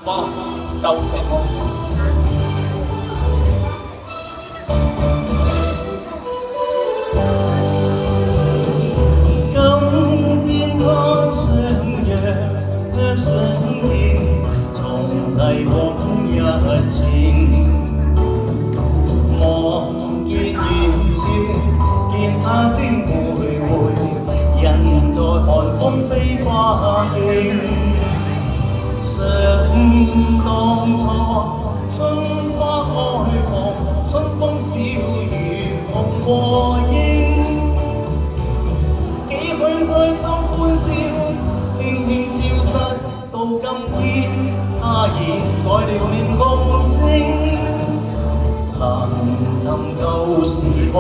哇！夠正喎！今天他相約相見，重提往日情。望見遠處，見他朝徘徊，人在寒風飛花徑。想當初，春花開放，春風笑如紅和英。幾許開心歡笑，輕輕消失到今天，他已改了面共聲。難尋舊時空，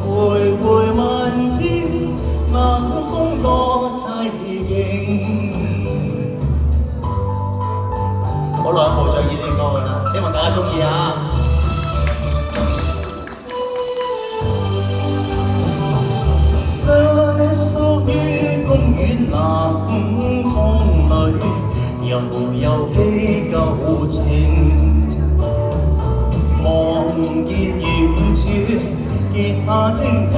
回回萬千，冷風多凄勁。好耐冇再演呢歌㗎啦，希望大家中意啊！瑟縮於公園冷風裏，悠悠記舊情。望見遠處，見他正徘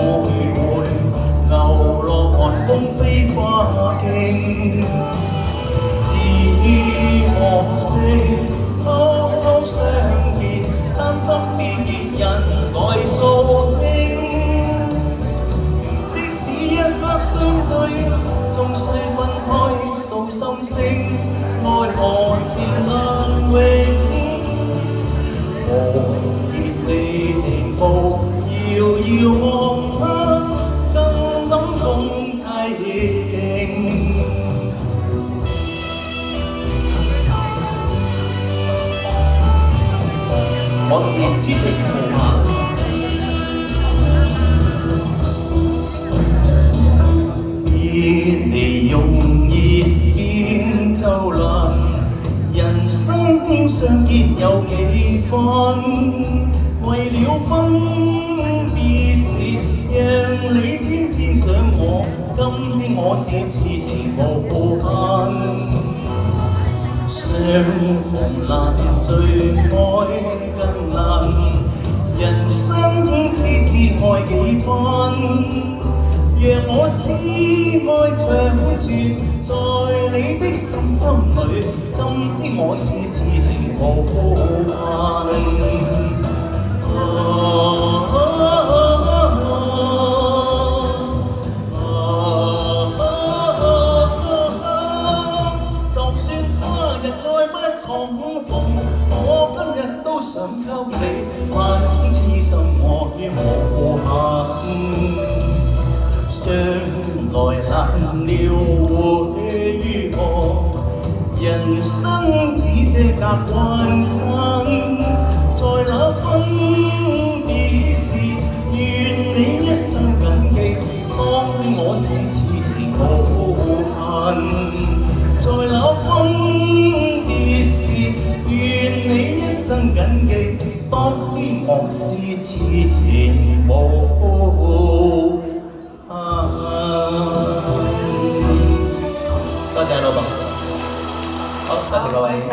徊，流落寒風飛花徑。只可惜偷偷相見，擔心別人來做證。即使一刻相對，終須分開訴心聲，愛何前能永？無別離停步，遙遙望他，更感風凄勁。我是痴情駙馬，別離容易見就難，人生相見有幾分？為了分別時，讓你天天想我，今天我是痴情無限。相逢難，最愛更難，人生只愛幾分？讓我只愛長存在你的心裏，今天我是痴情無限。就算他日再不重逢，我今日都想給你萬種痴心愛無限。將來難料會如何？人生只這隔關生，在那分別時，願你一生謹記，當天我是痴情無限。在那分別時，願你一生謹記，當天我是痴情無限。多謝老闆，好，多謝各位。唔該晒。